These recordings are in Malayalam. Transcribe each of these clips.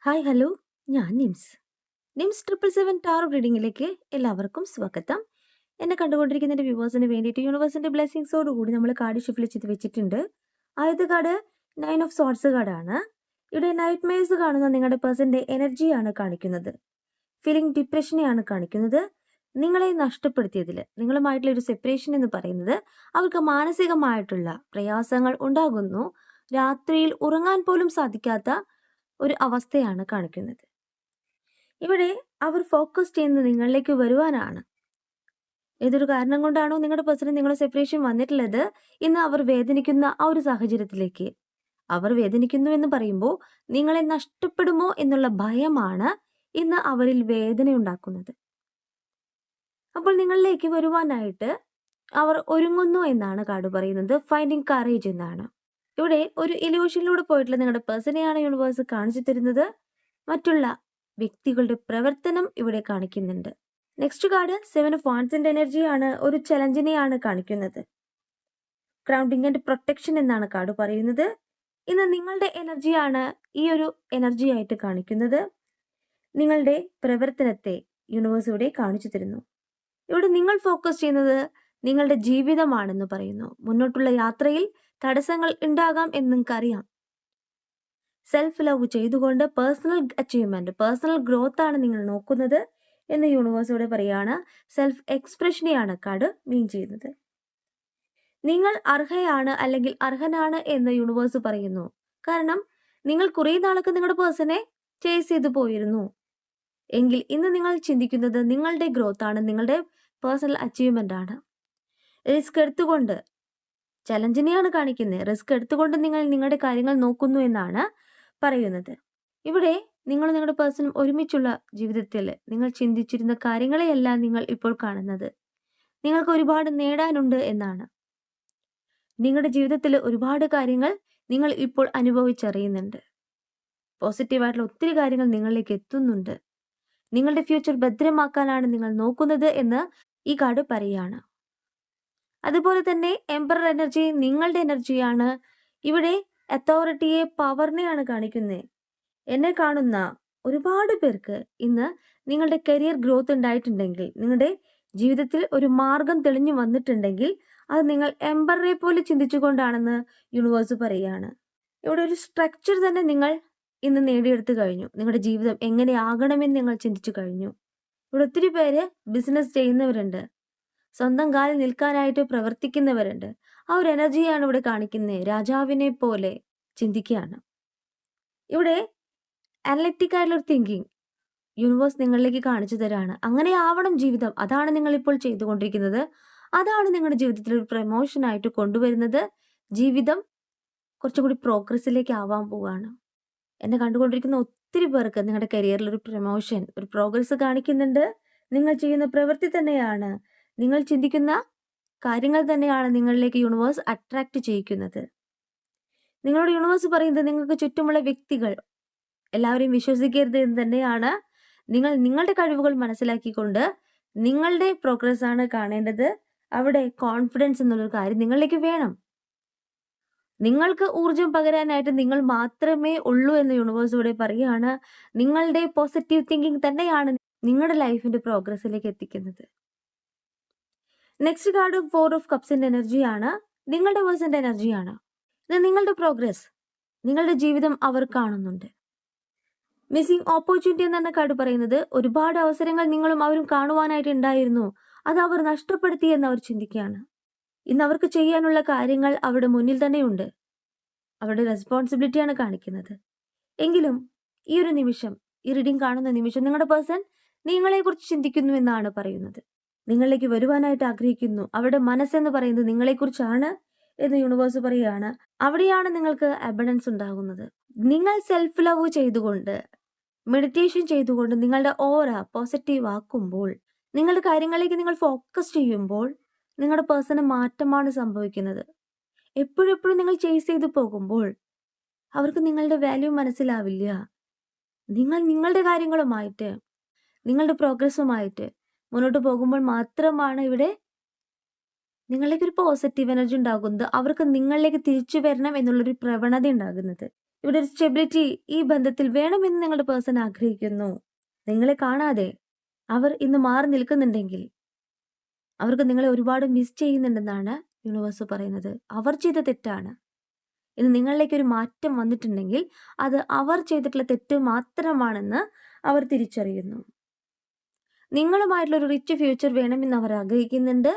ഹായ് ഹലോ, ഞാൻ നിംസ്. നിംസ് 777 ടാറോ റീഡിങ്ങിലേക്ക് എല്ലാവർക്കും സ്വാഗതം. എന്നെ കണ്ടുകൊണ്ടിരിക്കുന്ന എൻ്റെ വ്യൂവേഴ്സിന് വേണ്ടിയിട്ട് യൂണിവേഴ്സിൻ്റെ ബ്ലെസ്സിങ്സോട് കൂടി നമ്മൾ കാർഡ് ഷിഫിൽ ചെയ്ത് വെച്ചിട്ടുണ്ട്. ആദ്യത്തെ കാർഡ് 9 ഓഫ് സോർട്സ് കാർഡാണ്. ഇവിടെ നൈറ്റ് മെയർസ് കാണുന്ന നിങ്ങളുടെ പേഴ്സൻ്റെ എനർജിയാണ് കാണിക്കുന്നത്. ഫീലിംഗ് ഡിപ്രഷനെയാണ് കാണിക്കുന്നത്. നിങ്ങളെ നഷ്ടപ്പെടുത്തിയതിൽ നിങ്ങളുമായിട്ടുള്ള ഒരു സെപ്പറേഷൻ എന്ന് പറയുന്നത് അവർക്ക് മാനസികമായിട്ടുള്ള പ്രയാസങ്ങൾ ഉണ്ടാകുന്നു. രാത്രിയിൽ ഉറങ്ങാൻ പോലും സാധിക്കാത്ത ഒരു അവസ്ഥയാണ് കാണിക്കുന്നത്. ഇവിടെ അവർ ഫോക്കസ് ചെയ്യുന്നത് നിങ്ങളിലേക്ക് വരുവാനാണ്. ഏതൊരു കാരണം കൊണ്ടാണോ നിങ്ങളുടെ പേഴ്സണ് നിങ്ങളുടെ സെപ്പറേഷൻ വന്നിട്ടുള്ളത്, ഇന്ന് അവർ വേദനിക്കുന്ന ആ ഒരു സാഹചര്യത്തിലേക്ക് അവർ വേദനിക്കുന്നു എന്ന് പറയുമ്പോൾ നിങ്ങളെ നഷ്ടപ്പെടുമോ എന്നുള്ള ഭയമാണ് ഇന്ന് അവരിൽ വേദന ഉണ്ടാക്കുന്നത്. അപ്പോൾ നിങ്ങളിലേക്ക് വരുവാനായിട്ട് അവർ ഒരുങ്ങുന്നു എന്നാണ് കാർഡ് പറയുന്നത്. ഫൈൻഡിങ് കറേജ് എന്നാണ്. ഇവിടെ ഒരു ഇല്യൂഷനിലൂടെ പോയിട്ടുള്ള നിങ്ങളുടെ പേഴ്സണെയാണ് യൂണിവേഴ്സ് കാണിച്ചു തരുന്നത്. മറ്റുള്ള വ്യക്തികളുടെ പ്രവർത്തനം ഇവിടെ കാണിക്കുന്നുണ്ട്. നെക്സ്റ്റ് കാർഡ് 7 ഓഫ് വാൻഡ്സിന്റെ എനർജിയാണ്. ഒരു ചലഞ്ചിനെയാണ് കാണിക്കുന്നത്. ഗ്രൗണ്ടിങ് ആൻഡ് പ്രൊട്ടക്ഷൻ എന്നാണ് കാർഡ് പറയുന്നത്. ഇന്ന് നിങ്ങളുടെ എനർജിയാണ് ഈ ഒരു എനർജി ആയിട്ട് കാണിക്കുന്നത്. നിങ്ങളുടെ പ്രവർത്തനത്തെ യൂണിവേഴ്സ് ഇവിടെ കാണിച്ചു തരുന്നു. ഇവിടെ നിങ്ങൾ ഫോക്കസ് ചെയ്യുന്നത് നിങ്ങളുടെ ജീവിതമാണെന്ന് പറയുന്നു. മുന്നോട്ടുള്ള യാത്രയിൽ തടസ്സങ്ങൾ ഉണ്ടാകാം എന്ന് നിങ്ങൾക്കറിയാം. സെൽഫ് ലവ് ചെയ്തുകൊണ്ട് പേഴ്സണൽ അച്ചീവ്മെന്റ്, പേഴ്സണൽ ഗ്രോത്ത് ആണ് നിങ്ങൾ നോക്കുന്നത് എന്ന് യൂണിവേഴ്സ് ഇവിടെ പറയാണ്. സെൽഫ് എക്സ്പ്രഷനെയാണ് കാർഡ് മീൻ ചെയ്യുന്നത്. നിങ്ങൾ അർഹയാണ് അല്ലെങ്കിൽ അർഹനാണ് എന്ന് യൂണിവേഴ്സ് പറയുന്നു. കാരണം നിങ്ങൾ കുറേ നാളൊക്കെ നിങ്ങളുടെ പേഴ്സണെ ചേസ് ചെയ്തു പോയിരുന്നു എങ്കിൽ ഇന്ന് നിങ്ങൾ ചിന്തിക്കുന്നത് നിങ്ങളുടെ ഗ്രോത്ത് ആണ്, നിങ്ങളുടെ പേഴ്സണൽ അച്ചീവ്മെന്റ് ആണ്. റിസ്ക് എടുത്തുകൊണ്ട് ചലഞ്ചിനെയാണ് കാണിക്കുന്നത്. റിസ്ക് എടുത്തുകൊണ്ട് നിങ്ങൾ നിങ്ങളുടെ കാര്യങ്ങൾ നോക്കുന്നു എന്നാണ് പറയുന്നത്. ഇവിടെ നിങ്ങൾ നിങ്ങളുടെ പേഴ്സണും ഒരുമിച്ചുള്ള ജീവിതത്തിൽ നിങ്ങൾ ചിന്തിച്ചിരുന്ന കാര്യങ്ങളെയല്ല നിങ്ങൾ ഇപ്പോൾ കാണുന്നത്. നിങ്ങൾക്ക് ഒരുപാട് നേടാനുണ്ട് എന്നാണ്. നിങ്ങളുടെ ജീവിതത്തിൽ ഒരുപാട് കാര്യങ്ങൾ നിങ്ങൾ ഇപ്പോൾ അനുഭവിച്ചറിയുന്നുണ്ട്. പോസിറ്റീവായിട്ടുള്ള ഒത്തിരി കാര്യങ്ങൾ നിങ്ങളിലേക്ക് എത്തുന്നുണ്ട്. നിങ്ങളുടെ ഫ്യൂച്ചർ ഭദ്രമാക്കാനാണ് നിങ്ങൾ നോക്കുന്നത് എന്ന് ഈ കാർഡ് പറയാണ്. അതുപോലെ തന്നെ എംപറർ എനർജി നിങ്ങളുടെ എനർജിയാണ്. ഇവിടെ അതോറിറ്റിയെ, പവറിനെയാണ് കാണിക്കുന്നത്. എന്നെ കാണുന്ന ഒരുപാട് പേർക്ക് ഇന്ന് നിങ്ങളുടെ കരിയർ ഗ്രോത്ത് ഉണ്ടായിട്ടുണ്ടെങ്കിൽ, നിങ്ങളുടെ ജീവിതത്തിൽ ഒരു മാർഗം തെളിഞ്ഞു വന്നിട്ടുണ്ടെങ്കിൽ അത് നിങ്ങൾ എംപററെ പോലെ ചിന്തിച്ചുകൊണ്ടാണെന്ന് യൂണിവേഴ്സ് പറയുകയാണ്. ഇവിടെ ഒരു സ്ട്രക്ചർ തന്നെ നിങ്ങൾ ഇന്ന് നേടിയെടുത്തു കഴിഞ്ഞു. നിങ്ങളുടെ ജീവിതം എങ്ങനെയാകണമെന്ന് നിങ്ങൾ ചിന്തിച്ചു കഴിഞ്ഞു. ഇവിടെ ഒത്തിരി പേര് ബിസിനസ് ചെയ്യുന്നവരുണ്ട്, സ്വന്തം കാലിൽ നിൽക്കാനായിട്ട് പ്രവർത്തിക്കുന്നവരുണ്ട്. ആ ഒരു എനർജിയാണ് ഇവിടെ കാണിക്കുന്നത്. രാജാവിനെ പോലെ ചിന്തിക്കുകയാണ്. ഇവിടെ അനലിറ്റിക് ആയിട്ടുള്ള ഒരു തിങ്കിങ് യൂണിവേഴ്സ് നിങ്ങളിലേക്ക് കാണിച്ചു തരാണ്. അങ്ങനെ ആവണം ജീവിതം. അതാണ് നിങ്ങൾ ഇപ്പോൾ ചെയ്തുകൊണ്ടിരിക്കുന്നത്. അതാണ് നിങ്ങളുടെ ജീവിതത്തിൽ ഒരു പ്രമോഷൻ ആയിട്ട് കൊണ്ടുവരുന്നത്. ജീവിതം കുറച്ചും കൂടി പ്രോഗ്രസ്സിലേക്ക് ആവാൻ പോവുകയാണ്. എന്നെ കണ്ടുകൊണ്ടിരിക്കുന്ന ഒത്തിരി പേർക്ക് നിങ്ങളുടെ കരിയറിൽ ഒരു പ്രമോഷൻ, ഒരു പ്രോഗ്രസ് കാണിക്കുന്നുണ്ട്. നിങ്ങൾ ചെയ്യുന്ന പ്രവൃത്തി തന്നെയാണ്, നിങ്ങൾ ചിന്തിക്കുന്ന കാര്യങ്ങൾ തന്നെയാണ് നിങ്ങളിലേക്ക് യൂണിവേഴ്സ് അട്രാക്ട് ചെയ്യിക്കുന്നത്. നിങ്ങളുടെ യൂണിവേഴ്സ് പറയുന്നത് നിങ്ങൾക്ക് ചുറ്റുമുള്ള വ്യക്തികൾ എല്ലാവരെയും വിശ്വസിക്കരുത് എന്ന് തന്നെയാണ്. നിങ്ങൾ നിങ്ങളുടെ കഴിവുകൾ മനസ്സിലാക്കിക്കൊണ്ട് നിങ്ങളുടെ പ്രോഗ്രസ് ആണ് കാണേണ്ടത്. അവിടെ കോൺഫിഡൻസ് എന്നുള്ളൊരു കാര്യം നിങ്ങളിലേക്ക് വേണം. നിങ്ങൾക്ക് ഊർജം പകരാനായിട്ട് നിങ്ങൾ മാത്രമേ ഉള്ളൂ എന്ന് യൂണിവേഴ്സ് ഇവിടെ പറയുകയാണ്. നിങ്ങളുടെ പോസിറ്റീവ് തിങ്കിങ് തന്നെയാണ് നിങ്ങളുടെ ലൈഫിന്റെ പ്രോഗ്രസ്സിലേക്ക് എത്തിക്കുന്നത്. നെക്സ്റ്റ് കാർഡ് 4 ഓഫ് കപ്സിന്റെ എനർജിയാണ്. നിങ്ങളുടെ പേഴ്സന്റെ എനർജിയാണ്. ഇത് നിങ്ങളുടെ പ്രോഗ്രസ്, നിങ്ങളുടെ ജീവിതം അവർ കാണുന്നുണ്ട്. മിസ്സിംഗ് ഓപ്പർച്യൂണിറ്റി എന്നാണ് കാർഡ് പറയുന്നത്. ഒരുപാട് അവസരങ്ങൾ നിങ്ങളും അവരും കാണുവാനായിട്ട് ഉണ്ടായിരുന്നു, അത് അവർ നഷ്ടപ്പെടുത്തി എന്ന് അവർ ചിന്തിക്കുകയാണ്. ഇന്ന് അവർക്ക് ചെയ്യാനുള്ള കാര്യങ്ങൾ അവരുടെ മുന്നിൽ തന്നെയുണ്ട്. അവരുടെ റെസ്പോൺസിബിലിറ്റിയാണ് കാണിക്കുന്നത്. എങ്കിലും ഈ ഒരു നിമിഷം, ഈ റീഡിംഗ് കാണുന്ന നിമിഷം നിങ്ങളുടെ പേഴ്സൺ നിങ്ങളെക്കുറിച്ച് ചിന്തിക്കുന്നു എന്നാണ് പറയുന്നത്. നിങ്ങളിലേക്ക് വരുവാനായിട്ട് ആഗ്രഹിക്കുന്നു. അവരുടെ മനസ്സെന്ന് പറയുന്നത് നിങ്ങളെക്കുറിച്ചാണ് എന്ന് യൂണിവേഴ്സ് പറയുകയാണ്. അവിടെയാണ് നിങ്ങൾക്ക് അബണ്ടൻസ് ഉണ്ടാകുന്നത്. നിങ്ങൾ സെൽഫ് ലവ് ചെയ്തുകൊണ്ട്, മെഡിറ്റേഷൻ ചെയ്തുകൊണ്ട് നിങ്ങളുടെ ഓറ പോസിറ്റീവ് ആക്കുമ്പോൾ, നിങ്ങളുടെ കാര്യങ്ങളിലേക്ക് നിങ്ങൾ ഫോക്കസ് ചെയ്യുമ്പോൾ നിങ്ങളുടെ പേഴ്സണ് മാറ്റമാണ് സംഭവിക്കുന്നത്. എപ്പോഴെപ്പോഴും നിങ്ങൾ ചേസ് ചെയ്ത് പോകുമ്പോൾ അവർക്ക് നിങ്ങളുടെ വാല്യൂ മനസ്സിലാവില്ല. നിങ്ങൾ നിങ്ങളുടെ കാര്യങ്ങളുമായിട്ട്, നിങ്ങളുടെ പ്രോഗ്രസ്സുമായിട്ട് മുന്നോട്ട് പോകുമ്പോൾ മാത്രമാണ് ഇവിടെ നിങ്ങളിലേക്ക് ഒരു പോസിറ്റീവ് എനർജി ഉണ്ടാകുന്നത്. അവർക്ക് നിങ്ങളിലേക്ക് തിരിച്ചു വരണം എന്നുള്ളൊരു പ്രവണത ഉണ്ടാകുന്നത്. ഇവിടെ ഒരു സ്റ്റെബിലിറ്റി ഈ ബന്ധത്തിൽ വേണമെന്ന് നിങ്ങളുടെ പേഴ്സൺ ആഗ്രഹിക്കുന്നു. നിങ്ങളെ കാണാതെ അവർ ഇന്ന് മാറി നിൽക്കുന്നുണ്ടെങ്കിൽ അവർക്ക് നിങ്ങളെ ഒരുപാട് മിസ് ചെയ്യുന്നുണ്ടെന്നാണ് യൂണിവേഴ്സ് പറയുന്നത്. അവർ ചെയ്ത തെറ്റാണ്. ഇന്ന് നിങ്ങളിലേക്ക് ഒരു മാറ്റം വന്നിട്ടുണ്ടെങ്കിൽ അത് അവർ ചെയ്തിട്ടുള്ള തെറ്റ് മാത്രമാണെന്ന് അവർ തിരിച്ചറിയുന്നു. നിങ്ങളുമായിട്ടുള്ള ഒരു റിച്ച് ഫ്യൂച്ചർ വേണമെന്ന് അവർ ആഗ്രഹിക്കുന്നുണ്ട്.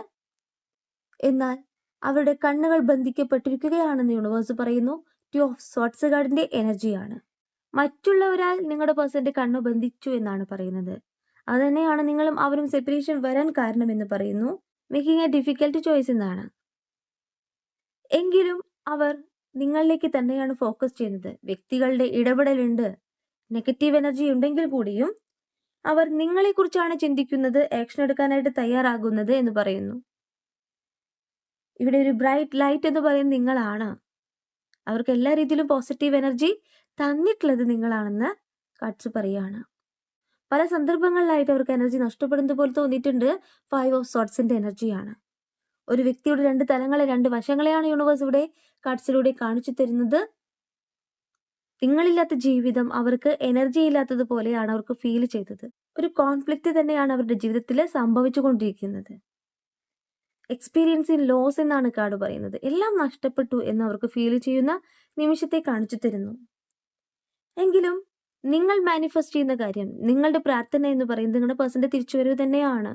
എന്നാൽ അവരുടെ കണ്ണുകൾ ബന്ധിക്കപ്പെട്ടിരിക്കുകയാണെന്ന് യൂണിവേഴ്സ് പറയുന്നു. ടു ഓഫ് സോർട്സ് കാർഡിന്റെ എനർജിയാണ്. മറ്റുള്ളവരാൽ നിങ്ങളുടെ പേഴ്സന്റെ കണ്ണു ബന്ധിച്ചു എന്നാണ് പറയുന്നത്. അതുതന്നെയാണ് നിങ്ങളും അവരും സെപ്പറേഷൻ വരാൻ കാരണമെന്ന് പറയുന്നു. മേക്കിംഗ് എ ഡിഫിക്കൽട്ട് ചോയ്സ് എന്നാണ്. എങ്കിലും അവർ നിങ്ങളിലേക്ക് തന്നെയാണ് ഫോക്കസ് ചെയ്യുന്നത്. വ്യക്തികളുടെ ഇടപെടലുണ്ട്, നെഗറ്റീവ് എനർജി ഉണ്ടെങ്കിൽ കൂടിയും അവർ നിങ്ങളെക്കുറിച്ചാണ് ചിന്തിക്കുന്നത്, ആക്ഷൻ എടുക്കാനായിട്ട് തയ്യാറാകുന്നത് എന്ന് പറയുന്നു. ഇവിടെ ഒരു ബ്രൈറ്റ് ലൈറ്റ് എന്ന് പറയുന്നത് നിങ്ങളാണ്. അവർക്ക് എല്ലാ രീതിയിലും പോസിറ്റീവ് എനർജി തന്നിട്ടുള്ളത് നിങ്ങളാണെന്ന് കാർഡ്സ് പറയുകയാണ്. പല സന്ദർഭങ്ങളിലായിട്ട് അവർക്ക് എനർജി നഷ്ടപ്പെടുന്നത് പോലെ തോന്നിയിട്ടുണ്ട്. 5 ഓഫ് സോർട്സിന്റെ എനർജിയാണ്. ഒരു വ്യക്തിയുടെ 2 തലങ്ങളെ, 2 വശങ്ങളെയാണ് യൂണിവേഴ്സ് ഇവിടെ കാർഡ്സിലൂടെ കാണിച്ചു തരുന്നത്. നിങ്ങളില്ലാത്ത ജീവിതം അവർക്ക് എനർജി ഇല്ലാത്തതുപോലെയാണ് അവർക്ക് ഫീൽ ചെയ്തത്. ഒരു കോൺഫ്ലിക്റ്റ് തന്നെയാണ് അവരുടെ ജീവിതത്തിൽ സംഭവിച്ചുകൊണ്ടിരിക്കുന്നത്. എക്സ്പീരിയൻസിങ് ലോസ് എന്നാണ് കാർഡ് പറയുന്നത്. എല്ലാം നഷ്ടപ്പെട്ടു എന്ന് അവർക്ക് ഫീൽ ചെയ്യുന്ന നിമിഷത്തെ കാണിച്ചു തരുന്നു. എങ്കിലും നിങ്ങൾ മാനിഫെസ്റ്റ് ചെയ്യുന്ന കാര്യം, നിങ്ങളുടെ പ്രാർത്ഥന എന്ന് പറയുന്നത് നിങ്ങളുടെ പേഴ്സന്റെ തിരിച്ചുവരവ് തന്നെയാണ്.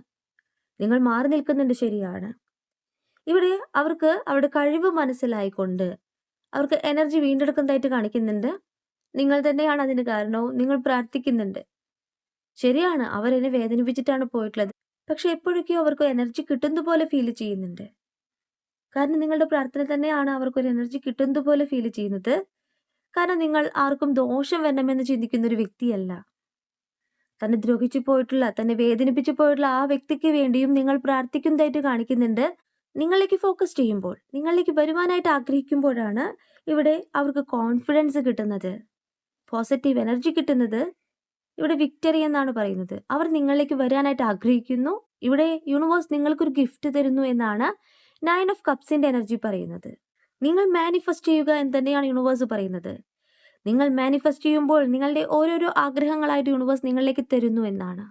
നിങ്ങൾ മാറി നിൽക്കുന്നുണ്ട്, ശരിയാണ്. ഇവിടെ അവർക്ക് അവരുടെ കഴിവ് മനസ്സിലായിക്കൊണ്ട് അവർക്ക് എനർജി വീണ്ടെടുക്കുന്നതായിട്ട് കാണിക്കുന്നുണ്ട്. നിങ്ങൾ തന്നെയാണ് അതിന് കാരണവും. നിങ്ങൾ പ്രാർത്ഥിക്കുന്നുണ്ട്, ശരിയാണ്. അവരെന്നെ വേദനിപ്പിച്ചിട്ടാണ് പോയിട്ടുള്ളത്. പക്ഷെ എപ്പോഴൊക്കെയോ അവർക്ക് എനർജി കിട്ടുന്നത് പോലെ ഫീൽ ചെയ്യുന്നുണ്ട്. കാരണം നിങ്ങളുടെ പ്രാർത്ഥന തന്നെയാണ് അവർക്കൊരു എനർജി കിട്ടുന്നത് പോലെ ഫീൽ ചെയ്യുന്നത്. കാരണം നിങ്ങൾ ആർക്കും ദോഷം വരണമെന്ന് ചിന്തിക്കുന്ന ഒരു വ്യക്തിയല്ല. തന്നെ ദ്രോഹിച്ചു പോയിട്ടുള്ള, തന്നെ വേദനിപ്പിച്ചു പോയിട്ടുള്ള ആ വ്യക്തിക്ക് വേണ്ടിയും നിങ്ങൾ പ്രാർത്ഥിക്കുന്നതായിട്ട് കാണിക്കുന്നുണ്ട്. നിങ്ങളിലേക്ക് ഫോക്കസ് ചെയ്യുമ്പോൾ, നിങ്ങളിലേക്ക് വരുവാനായിട്ട് ആഗ്രഹിക്കുമ്പോഴാണ് ഇവിടെ അവർക്ക് കോൺഫിഡൻസ് കിട്ടുന്നത്, പോസിറ്റീവ് എനർജി കിട്ടുന്നത്. ഇവിടെ വിക്ടറി എന്നാണ് പറയുന്നത്. അവർ നിങ്ങളിലേക്ക് വരാനായിട്ട് ആഗ്രഹിക്കുന്നു. ഇവിടെ യൂണിവേഴ്സ് നിങ്ങൾക്കൊരു ഗിഫ്റ്റ് തരുന്നു എന്നാണ് 9 ഓഫ് കപ്സിന്റെ എനർജി പറയുന്നത്. നിങ്ങൾ മാനിഫെസ്റ്റ് ചെയ്യുക എന്ന് തന്നെയാണ് യൂണിവേഴ്സ് പറയുന്നത്. നിങ്ങൾ മാനിഫെസ്റ്റ് ചെയ്യുമ്പോൾ നിങ്ങളുടെ ഓരോരോ ആഗ്രഹങ്ങളായിട്ട് യൂണിവേഴ്സ് നിങ്ങളിലേക്ക് തരുന്നു എന്നാണ്.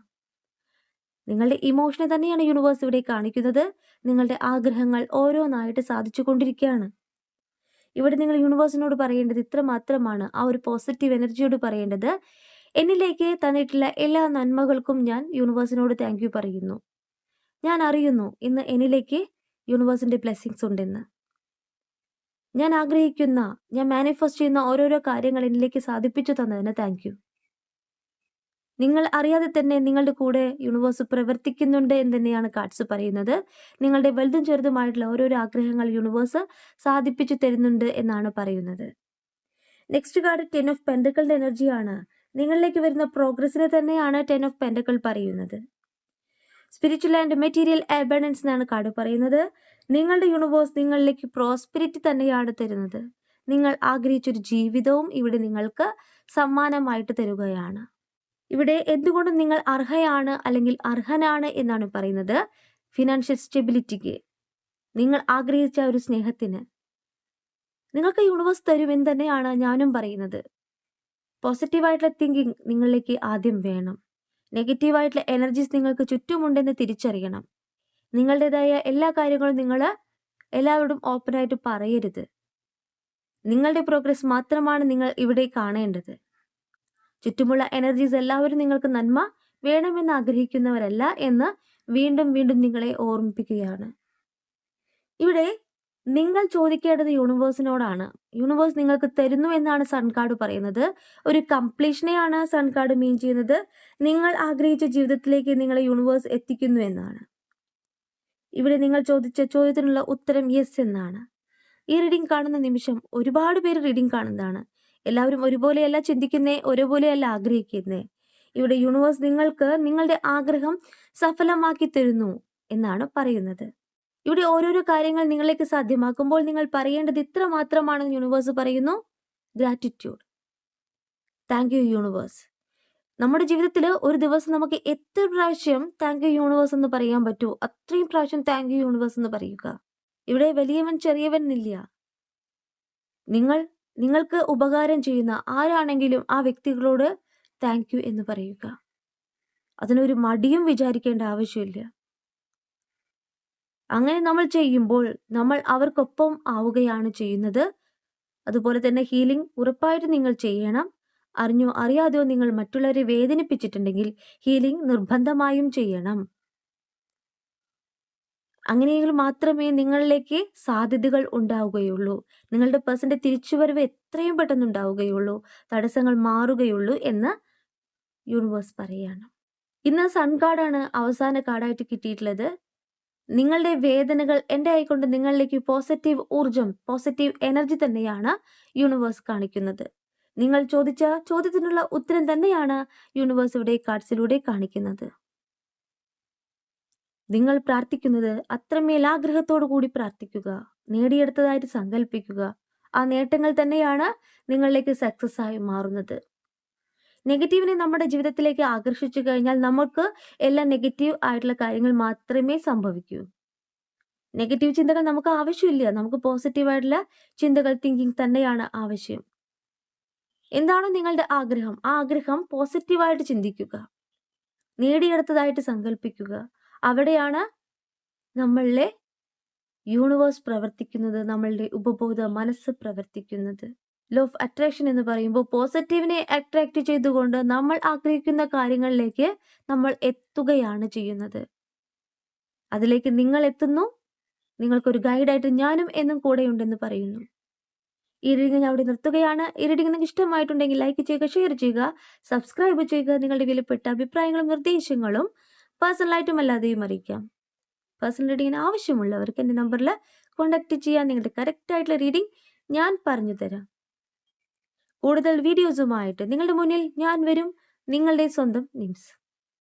നിങ്ങളുടെ ഇമോഷനെ തന്നെയാണ് യൂണിവേഴ്സ് ഇവിടെ കാണിക്കുന്നത്. നിങ്ങളുടെ ആഗ്രഹങ്ങൾ ഓരോന്നായിട്ട് സാധിച്ചു കൊണ്ടിരിക്കുകയാണ്. ഇവിടെ നിങ്ങൾ യൂണിവേഴ്സിനോട് പറയേണ്ടത് ഇത്ര മാത്രമാണ്. ആ ഒരു പോസിറ്റീവ് എനർജിയോട് പറയേണ്ടത്, എന്നിലേക്ക് തന്നിട്ടുള്ള എല്ലാ നന്മകൾക്കും ഞാൻ യൂണിവേഴ്സിനോട് താങ്ക് യു പറയുന്നു. ഞാൻ അറിയുന്നു ഇന്ന് എന്നിലേക്ക് യൂണിവേഴ്സിന്റെ ബ്ലെസ്സിങ്സ് ഉണ്ടെന്ന്. ഞാൻ ആഗ്രഹിക്കുന്ന, ഞാൻ മാനിഫെസ്റ്റ് ചെയ്യുന്ന ഓരോരോ കാര്യങ്ങൾ എന്നിലേക്ക് സാധിപ്പിച്ചു തന്നതിന് താങ്ക് യു. നിങ്ങൾ അറിയാതെ തന്നെ നിങ്ങളുടെ കൂടെ യൂണിവേഴ്സ് പ്രവർത്തിക്കുന്നുണ്ട് എന്ന് തന്നെയാണ് കാർഡ്സ് പറയുന്നത്. നിങ്ങളുടെ വലുതും ചെറുതുമായിട്ടുള്ള ഓരോരോ ആഗ്രഹങ്ങൾ യൂണിവേഴ്സ് സാധിപ്പിച്ചു തരുന്നുണ്ട് എന്നാണ് പറയുന്നത്. നെക്സ്റ്റ് കാർഡ് 10 ഓഫ് പെന്റക്കിളിന്റെ എനർജിയാണ്. നിങ്ങളിലേക്ക് വരുന്ന പ്രോഗ്രസിനെ തന്നെയാണ് 10 ഓഫ് പെന്റക്കിൾ പറയുന്നത്. സ്പിരിച്വൽ ആൻഡ് മെറ്റീരിയൽ അബണ്ടൻസ് എന്നാണ് കാർഡ് പറയുന്നത്. നിങ്ങളുടെ യൂണിവേഴ്സ് നിങ്ങളിലേക്ക് പ്രോസ്പെരിറ്റി തന്നെയാണ് തരുന്നത്. നിങ്ങൾ ആഗ്രഹിച്ചൊരു ജീവിതവും ഇവിടെ നിങ്ങൾക്ക് സമ്മാനമായിട്ട് തരുകയാണ്. ഇവിടെ എന്തുകൊണ്ടും നിങ്ങൾ അർഹയാണ് അല്ലെങ്കിൽ അർഹനാണ് എന്നാണ് പറയുന്നത്. ഫിനാൻഷ്യൽ സ്റ്റെബിലിറ്റിക്ക്, നിങ്ങൾ ആഗ്രഹിച്ച ഒരു സ്നേഹത്തിന് നിങ്ങൾക്ക് യൂണിവേഴ്സ് തരുമെന്ന് തന്നെയാണ് ഞാനും പറയുന്നത്. പോസിറ്റീവായിട്ടുള്ള തിങ്കിങ് നിങ്ങളിലേക്ക് ആദ്യം വേണം. നെഗറ്റീവായിട്ടുള്ള എനർജീസ് നിങ്ങൾക്ക് ചുറ്റുമുണ്ടെന്ന് തിരിച്ചറിയണം. നിങ്ങളുടേതായ എല്ലാ കാര്യങ്ങളും നിങ്ങൾ എല്ലാവരോടും ഓപ്പണായിട്ട് പറയരുത്. നിങ്ങളുടെ പ്രോഗ്രസ് മാത്രമാണ് നിങ്ങൾ ഇവിടെ കാണേണ്ടത്. ചുറ്റുമുള്ള എനർജീസ് എല്ലാവരും നിങ്ങൾക്ക് നന്മ വേണമെന്ന് ആഗ്രഹിക്കുന്നവരല്ല എന്ന് വീണ്ടും വീണ്ടും നിങ്ങളെ ഓർമ്മിപ്പിക്കുകയാണ്. ഇവിടെ നിങ്ങൾ ചോദിക്കേണ്ടത് യൂണിവേഴ്സിനോടാണ്. യൂണിവേഴ്സ് നിങ്ങൾക്ക് തരുന്നു എന്നാണ് സൺ കാർഡ് പറയുന്നത്. ഒരു കംപ്ലീഷനെയാണ് സൺ കാർഡ് മീൻ ചെയ്യുന്നത്. നിങ്ങൾ ആഗ്രഹിച്ച ജീവിതത്തിലേക്ക് നിങ്ങളെ യൂണിവേഴ്സ് എത്തിക്കുന്നു എന്നാണ്. ഇവിടെ നിങ്ങൾ ചോദിച്ച ചോദ്യത്തിനുള്ള ഉത്തരം യെസ് എന്നാണ്. ഈ റീഡിംഗ് കാണുന്ന നിമിഷം ഒരുപാട് പേര് റീഡിംഗ് കാണുന്നതാണ്. എല്ലാവരും ഒരുപോലെയല്ല ചിന്തിക്കുന്നേ, ഒരുപോലെയല്ല ആഗ്രഹിക്കുന്നേ. ഇവിടെ യൂണിവേഴ്സ് നിങ്ങൾക്ക് നിങ്ങളുടെ ആഗ്രഹം സഫലമാക്കി തരുന്നു എന്നാണ് പറയുന്നത്. ഇവിടെ ഓരോരോ കാര്യങ്ങൾ നിങ്ങളിലേക്ക് സാധ്യമാക്കുമ്പോൾ നിങ്ങൾ പറയേണ്ടത് ഇത്ര മാത്രമാണെന്ന് യൂണിവേഴ്സ് പറയുന്നു. ഗ്രാറ്റിറ്റ്യൂഡ്. Thank you universe. നമ്മുടെ ജീവിതത്തിൽ ഒരു ദിവസം നമുക്ക് എത്ര പ്രാവശ്യം താങ്ക് യു യൂണിവേഴ്സ് എന്ന് പറയാൻ പറ്റുമോ അത്രയും പ്രാവശ്യം താങ്ക് യു യൂണിവേഴ്സ് എന്ന് പറയുക. ഇവിടെ വലിയവൻ ചെറിയവൻ എന്നില്ല. നിങ്ങൾ നിങ്ങൾക്ക് ഉപകാരം ചെയ്യുന്ന ആരാണെങ്കിലും ആ വ്യക്തികളോട് താങ്ക് യു എന്ന് പറയുക. അതിനൊരു മടിയും വിചാരിക്കേണ്ട ആവശ്യമില്ല. അങ്ങനെ നമ്മൾ ചെയ്യുമ്പോൾ നമ്മൾ അവർക്കൊപ്പം ആവുകയാണ് ചെയ്യുന്നത്. അതുപോലെ തന്നെ ഹീലിംഗ് ഉറപ്പായിട്ടും നിങ്ങൾ ചെയ്യണം. അറിഞ്ഞോ അറിയാതെയോ നിങ്ങൾ മറ്റുള്ളവരെ വേദനിപ്പിച്ചിട്ടുണ്ടെങ്കിൽ ഹീലിംഗ് നിർബന്ധമായും ചെയ്യണം. അങ്ങനെയെങ്കിൽ മാത്രമേ നിങ്ങളിലേക്ക് സാധ്യതകൾ ഉണ്ടാവുകയുള്ളൂ. നിങ്ങളുടെ പേഴ്സന്റെ തിരിച്ചുവരവ് എത്രയും പെട്ടെന്ന് ഉണ്ടാവുകയുള്ളൂ. തടസ്സങ്ങൾ മാറുകയുള്ളൂ എന്ന് യൂണിവേഴ്സ് പറയാണ്. ഇന്ന് സൺ കാർഡാണ് അവസാന കാർഡായിട്ട് കിട്ടിയിട്ടുള്ളത്. നിങ്ങളുടെ വേദനകൾ എൻ്റെ ആയിക്കൊണ്ട് നിങ്ങളിലേക്ക് പോസിറ്റീവ് ഊർജം, പോസിറ്റീവ് എനർജി തന്നെയാണ് യൂണിവേഴ്സ് കാണിക്കുന്നത്. നിങ്ങൾ ചോദിച്ച ചോദ്യത്തിനുള്ള ഉത്തരം തന്നെയാണ് യൂണിവേഴ്സ് ഇവിടെ കാർഡ്സിലൂടെ കാണിക്കുന്നത്. നിങ്ങൾ പ്രാർത്ഥിക്കുന്നത് അത്രമേൽ ആഗ്രഹത്തോടു കൂടി പ്രാർത്ഥിക്കുക. നേടിയെടുത്തതായിട്ട് സങ്കല്പിക്കുക. ആ നേട്ടങ്ങൾ തന്നെയാണ് നിങ്ങളിലേക്ക് സക്സസ് ആയി മാറുന്നത്. നെഗറ്റീവിനെ നമ്മുടെ ജീവിതത്തിലേക്ക് ആകർഷിച്ചു കഴിഞ്ഞാൽ നമുക്ക് എല്ലാം നെഗറ്റീവ് ആയിട്ടുള്ള കാര്യങ്ങൾ മാത്രമേ സംഭവിക്കൂ. നെഗറ്റീവ് ചിന്തകൾ നമുക്ക് ആവശ്യമില്ല. നമുക്ക് പോസിറ്റീവ് ആയിട്ടുള്ള ചിന്തകൾ, തിങ്കിങ് തന്നെയാണ് ആവശ്യം. എന്താണോ നിങ്ങളുടെ ആഗ്രഹം, ആ ആഗ്രഹം പോസിറ്റീവായിട്ട് ചിന്തിക്കുക. നേടിയെടുത്തതായിട്ട് സങ്കല്പിക്കുക. അവിടെയാണ് നമ്മളിലെ യൂണിവേഴ്സ് പ്രവർത്തിക്കുന്നത്, നമ്മളുടെ ഉപബോധ മനസ്സ് പ്രവർത്തിക്കുന്നത്. ലോ ഓഫ് അട്രാക്ഷൻ എന്ന് പറയുമ്പോൾ പോസിറ്റീവിനെ അട്രാക്ട് ചെയ്തുകൊണ്ട് നമ്മൾ ആഗ്രഹിക്കുന്ന കാര്യങ്ങളിലേക്ക് നമ്മൾ എത്തുകയാണ് ചെയ്യുന്നത്. അതിലേക്ക് നിങ്ങൾ എത്തുന്നു. നിങ്ങൾക്കൊരു ഗൈഡായിട്ട് ഞാനും എന്നും കൂടെയുണ്ടെന്ന് പറയുന്നു. ഈ റീഡിംഗ് ഞാൻ അവിടെ നിർത്തുകയാണ്. ഈ റീഡിംഗ് നിങ്ങൾക്ക് ഇഷ്ടമായിട്ടുണ്ടെങ്കിൽ ലൈക്ക് ചെയ്യുക, ഷെയർ ചെയ്യുക, സബ്സ്ക്രൈബ് ചെയ്യുക. നിങ്ങളുടെ വിലപ്പെട്ട അഭിപ്രായങ്ങളും നിർദ്ദേശങ്ങളും പേഴ്സണലായിട്ടും അല്ലാതെയും അറിയിക്കാം. പേഴ്സണൽ റീഡിങ്ങിന് ആവശ്യമുള്ളവർക്ക് എൻ്റെ നമ്പറിൽ കോൺടാക്ട് ചെയ്യാൻ. നിങ്ങളുടെ കറക്റ്റ് ആയിട്ടുള്ള റീഡിംഗ് ഞാൻ പറഞ്ഞു തരാം. കൂടുതൽ വീഡിയോസുമായിട്ട് നിങ്ങളുടെ മുന്നിൽ ഞാൻ വരും. നിങ്ങളുടെ സ്വന്തം നിംസ്.